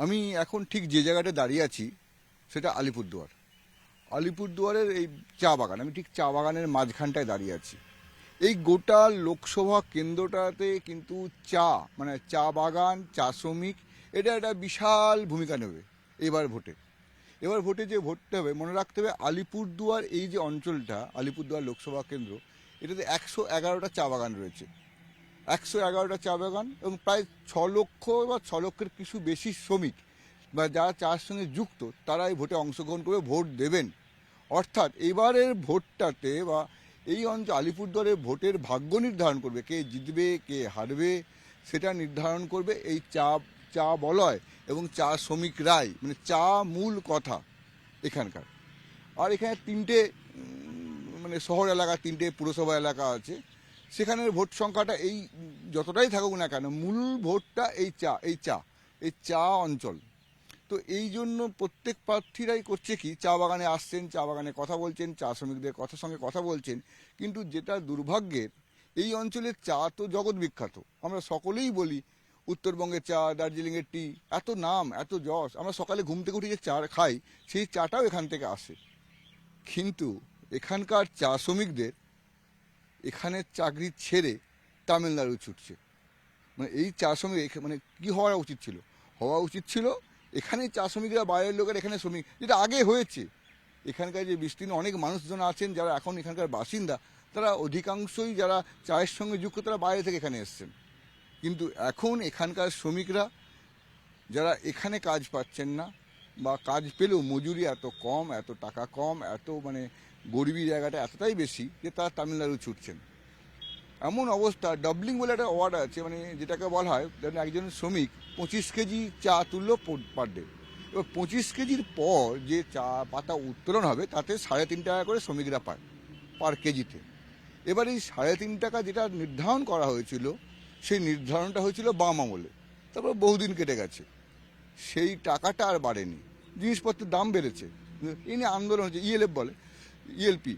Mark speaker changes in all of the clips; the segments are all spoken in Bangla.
Speaker 1: আমি এখন ঠিক যে জায়গাটা দাঁড়িয়ে আছি সেটা আলিপুরদুয়ার। আলিপুরদুয়ারের এই চা বাগান, আমি ঠিক চা বাগানের মাঝখানটায় দাঁড়িয়ে আছি। এই গোটা লোকসভা কেন্দ্রটাতে কিন্তু চা, মানে চা বাগান, চা শ্রমিক, এটা একটা বিশাল ভূমিকা নেবে এবার ভোটে। এবার ভোটে যে ভোটটা হবে, মনে রাখতে হবে আলিপুরদুয়ার এই যে অঞ্চলটা, আলিপুরদুয়ার লোকসভা কেন্দ্র, এটাতে 111টা চা বাগান রয়েছে। 111টা চা বাগান এবং প্রায় 6 লক্ষ বা 6 লক্ষের কিছু বেশি শ্রমিক বা যারা চার সঙ্গে যুক্ত, তারা এই ভোটে অংশগ্রহণ করে ভোট দেবেন। অর্থাৎ এবারের ভোটটাতে বা এই অঞ্চল আলিপুরদুয়ারের ভোটের ভাগ্য নির্ধারণ করবে, কে জিতবে কে হারবে, সেটা নির্ধারণ করবে এই চা চা বলয় এবং চা শ্রমিকরাই, মানে চা মূল কথা এখানকার। আর এখানে তিনটে মানে শহর এলাকা, তিনটে পুরসভা এলাকা আছে। সেখানের ভোট সংখ্যাটা এই যতটাই থাকুক না কেন, মূল ভোটটা এই চা অঞ্চল। তো এই জন্য প্রত্যেক প্রার্থীরাই করছে কি, চা বাগানে আসছেন, চা বাগানে কথা বলছেন, চা শ্রমিকদের সঙ্গে কথা বলছেন। কিন্তু যেটা দুর্ভাগ্যের, এই অঞ্চলের চা তো জগৎ বিখ্যাত। আমরা সকলেই বলি উত্তরবঙ্গের চা, দার্জিলিংয়ের টি, এত নাম, এত যশ। আমরা সকালে ঘুম থেকে উঠে যে চা খাই, সেই চাটাও এখান থেকে আসে। কিন্তু এখানকার চা শ্রমিকদের এখানের চাকরি ছেড়ে তামিলনাড়ু ছুটছে। মানে এই চা শ্রমিক মানে কি হওয়া উচিত ছিল? হওয়া উচিত ছিল এখানে চা শ্রমিকরা, বাইরের লোকের এখানে শ্রমিক, যেটা আগে হয়েছে। এখানকার যে বিস্তীর্ণ অনেক মানুষজন আছেন যারা এখন এখানকার বাসিন্দা, তারা অধিকাংশই যারা চায়ের সঙ্গে যুক্ত, তারা বাইরে থেকে এখানে এসছেন। কিন্তু এখন এখানকার শ্রমিকরা যারা এখানে কাজ পাচ্ছেন না, বা কাজ পেলেও মজুরি এত কম, এত টাকা কম, এত মানে গরিবী জায়গাটা এতটাই বেশি যে তারা তামিলনাড়ু ছুটছেন। এমন অবস্থা, ডাবলিং বলে একটা ওয়ার্ড আছে, মানে যেটাকে বলা হয় একজন শ্রমিক 25 কেজি চা তুললো পার ডে। এবার 25 কেজির পর যে চা পাতা উত্তোলন হবে, তাতে 3.5 টাকা করে শ্রমিকরা পায় পার কেজিতে। এবার এই 3.5 টাকা যেটা নির্ধারণ করা হয়েছিল, সেই নির্ধারণটা হয়েছিল বাম আমলে। তারপর বহুদিন কেটে গেছে, সেই টাকাটা আর বাড়েনি। জিনিসপত্রের দাম বেড়েছে, এই নিয়ে আন্দোলন হচ্ছে, ইএলএফ বলে, ইএলপি।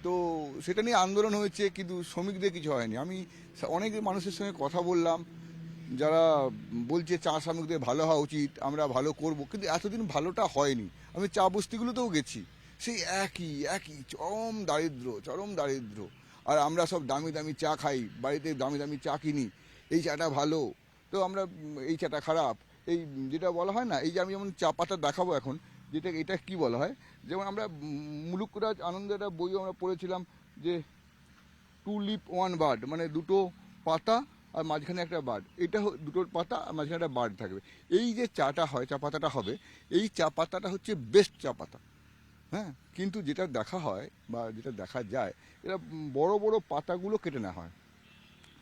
Speaker 1: তো সেটা নিয়ে আন্দোলন হয়েছে, কিন্তু শ্রমিকদের কিছু হয়নি। আমি অনেক মানুষের সঙ্গে কথা বললাম যারা বলছে চা শ্রমিকদের ভালো হওয়া উচিত, আমরা ভালো করব, কিন্তু এতদিন ভালোটা হয়নি। আমি চা বস্তিগুলোতেও গেছি, সেই একই একই চরম দারিদ্র। আর আমরা সব দামি দামি চা খাই, বাড়িতে দামি দামি চা কিনি, এই চাটা ভালো, তো আমরা এই চাটা খারাপ। এই যেটা বলা হয় না, এই যে আমি যেমন চা পাতা দেখাবো এখন, যেটা এটা কি বলা হয়, যেমন আমরা মুলুকরাজ আনন্দের একটা বই আমরা পড়েছিলাম যে 2 লিপ 1 বার্ড, মানে দুটো পাতা আর মাঝখানে একটা বার্ড। এটা দুটো পাতা আর মাঝখানে একটা বার্ড থাকবে। এই যে চাটা হয়, চা পাতাটা হবে, এই চা পাতাটা হচ্ছে বেস্ট চা পাতা। হ্যাঁ, কিন্তু যেটা দেখা হয় বা যেটা দেখা যায়, এরা বড় বড় পাতাগুলো কেটে নেওয়া হয়,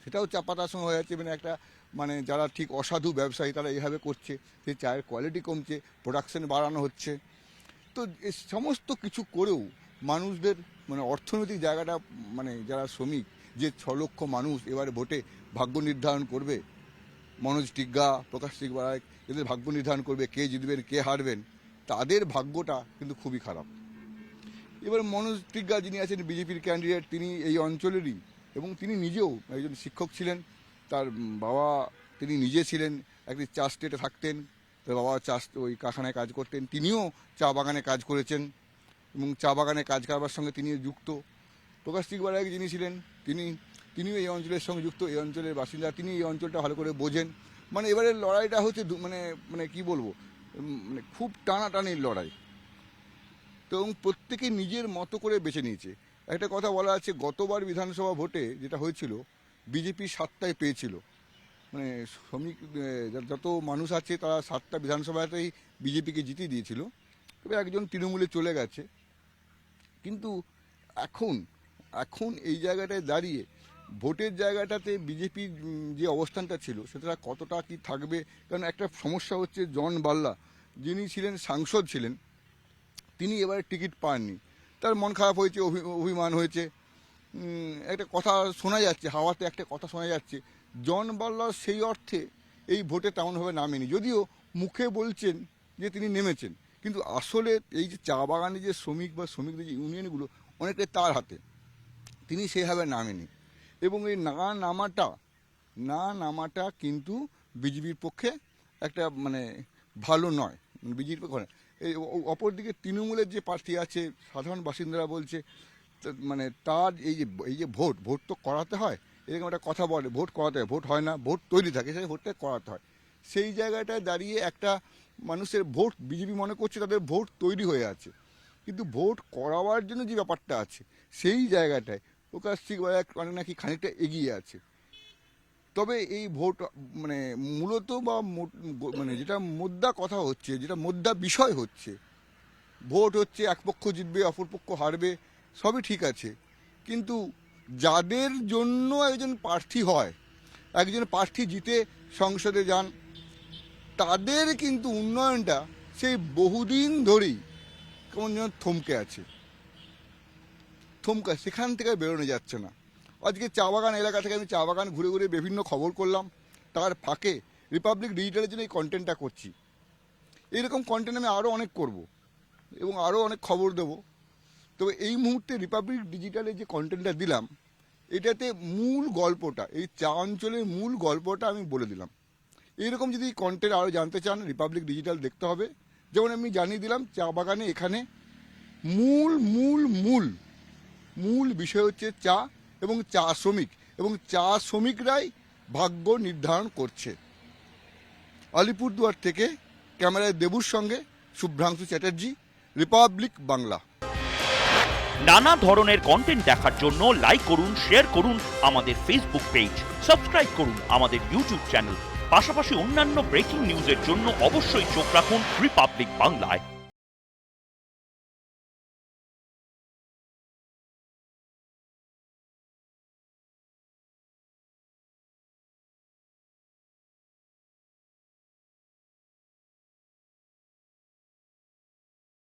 Speaker 1: সেটাও চা পাতার সঙ্গে হয়ে যাচ্ছে। মানে একটা মানে যারা ঠিক অসাধু ব্যবসায়ী, তারা এইভাবে করছে, সেই চায়ের কোয়ালিটি কমছে, প্রোডাকশন বাড়ানো হচ্ছে। তো এ সমস্ত কিছু করেও মানুষদের মানে অর্থনৈতিক জায়গাটা, মানে যারা শ্রমিক, যে 6 লক্ষ মানুষ এবারে ভোটে ভাগ্য নির্ধারণ করবে, মনোজ টিগ্গা, প্রকাশ টিগ্গা, এদের ভাগ্য নির্ধারণ করবে কে জিতবেন কে হারবেন, তাদের ভাগ্যটা কিন্তু খুবই খারাপ। এবার মনোজ টিগ্গা যিনি আছেন বিজেপির ক্যান্ডিডেট, তিনি এই অঞ্চলেরই, এবং তিনি নিজেও একজন শিক্ষক ছিলেন। তার বাবা, তিনি নিজে ছিলেন একটি চা স্টেটে থাকতেন, তার বাবা চা ওই কারখানায় কাজ করতেন, তিনিও চা বাগানে কাজ করেছেন এবং চা বাগানে কাজ করবার সঙ্গে তিনিও যুক্ত। প্রকাশ টিগ্গা যিনি ছিলেন, তিনিও এই অঞ্চলের সঙ্গে যুক্ত, এই অঞ্চলের বাসিন্দা, তিনি এই অঞ্চলটা ভালো করে বোঝেন। মানে এবারের লড়াইটা হচ্ছে মানে মানে কি বলবো, মানে খুব টানাটানির লড়াই। তো এবং প্রত্যেকে নিজের মতো করে বেছে নিয়েছে। একটা কথা বলা আছে, গতবার বিধানসভা ভোটে যেটা হয়েছিল, বিজেপি 7টায় পেয়েছিল, মানে শ্রমিক যত মানুষ আছে তারা 7টা বিধানসভাতেই বিজেপিকে জিতিয়ে দিয়েছিল। তবে একজন তৃণমূলে চলে গেছে। কিন্তু এখন এখন এই জায়গাটায় দাঁড়িয়ে ভোটের জায়গাটাতে বিজেপির যে অবস্থানটা ছিল, সেটা কতটা কি থাকবে। কারণ একটা সমস্যা হচ্ছে, জন বাল্লা যিনি ছিলেন সাংসদ ছিলেন, তিনি এবারে টিকিট পাননি। তার মন খারাপ হয়েছে, অভিমান হয়েছে। একটা কথা শোনা যাচ্ছে, হাওয়াতে একটা কথা শোনা যাচ্ছে, জন বাল্লা সেই অর্থে এই ভোটে তেমনভাবে নামেনি, যদিও মুখে বলছেন যে তিনি নেমেছেন, কিন্তু আসলে এই যে চা বাগানে যে শ্রমিক বা শ্রমিকদের যে ইউনিয়নগুলো, অনেকটাই তার হাতে, তিনি সেভাবে নামেনি। এবং এই না নামাটা কিন্তু বিজেপির পক্ষে একটা মানে ভালো নয়, বিজেপি করে। এই অপরদিকে তৃণমূলের যে প্রার্থী আছে, সাধারণ বাসিন্দারা বলছে মানে তার এই যে ভোট তো করাতে হয়, এরকম একটা কথা বলে, ভোট করাতে হয়, ভোট হয় না, ভোট তৈরি থাকে, সেই ভোটটা করাতে হয়। সেই জায়গাটায় দাঁড়িয়ে একটা মানুষের ভোট, বিজেপি মনে করছে তাদের ভোট তৈরি হয়ে আছে, কিন্তু ভোট করাবার জন্য যে ব্যাপারটা আছে সেই জায়গাটায় প্রকাশ সিং অনেক নাকি খানিকটা এগিয়ে আছে। তবে এই ভোট মানে মূলত বা মানে যেটা মুদ্রা কথা হচ্ছে, যেটা মুদ্রা বিষয় হচ্ছে, ভোট হচ্ছে এক পক্ষ জিতবে অপর পক্ষ হারবে, সবই ঠিক আছে, কিন্তু যাদের জন্য একজন প্রার্থী হয়, একজন প্রার্থী জিতে সংসদে যান, তাদের কিন্তু উন্নয়নটা সেই বহুদিন ধরেই কেমন যেন থমকে আছে, সেখান থেকে বেরোনো যাচ্ছে না। আজকে চা বাগান এলাকা থেকে আমি চা বাগান ঘুরে ঘুরে বিভিন্ন খবর করলাম, তার ফাঁকে রিপাবলিক ডিজিটালের জন্য এই কন্টেন্টটা করছি। এইরকম কন্টেন্ট আমি আরও অনেক করব এবং আরও অনেক খবর দেব। তবে এই মুহূর্তে রিপাবলিক ডিজিটালে যে কন্টেন্টটা দিলাম, এটাতে মূল গল্পটা, এই চা অঞ্চলের মূল গল্পটা আমি বলে দিলাম। এইরকম যদি কন্টেন্ট আরও জানতে চান, রিপাবলিক ডিজিটাল দেখতে হবে। যেমন আমি জানিয়ে দিলাম চা বাগানে এখানে মূল মূল মূল মূল বিষয় হচ্ছে চা এবং চা শ্রমিক, এবং চা শ্রমিকরাই ভাগ্য নির্ধারণ করছে। আলিপুরদুয়ার থেকে ক্যামেরায় দেবুর সঙ্গে শুভ্রাংশু চ্যাটার্জি, রিপাবলিক বাংলা।
Speaker 2: নানা ধরনের কন্টেন্ট দেখার জন্য লাইক করুন, শেয়ার করুন আমাদের ফেসবুক পেজ, সাবস্ক্রাইব করুন আমাদের ইউটিউব চ্যানেল। পাশাপাশি অন্যান্য ব্রেকিং নিউজের জন্য অবশ্যই চোখ রাখুন রিপাবলিক বাংলায়।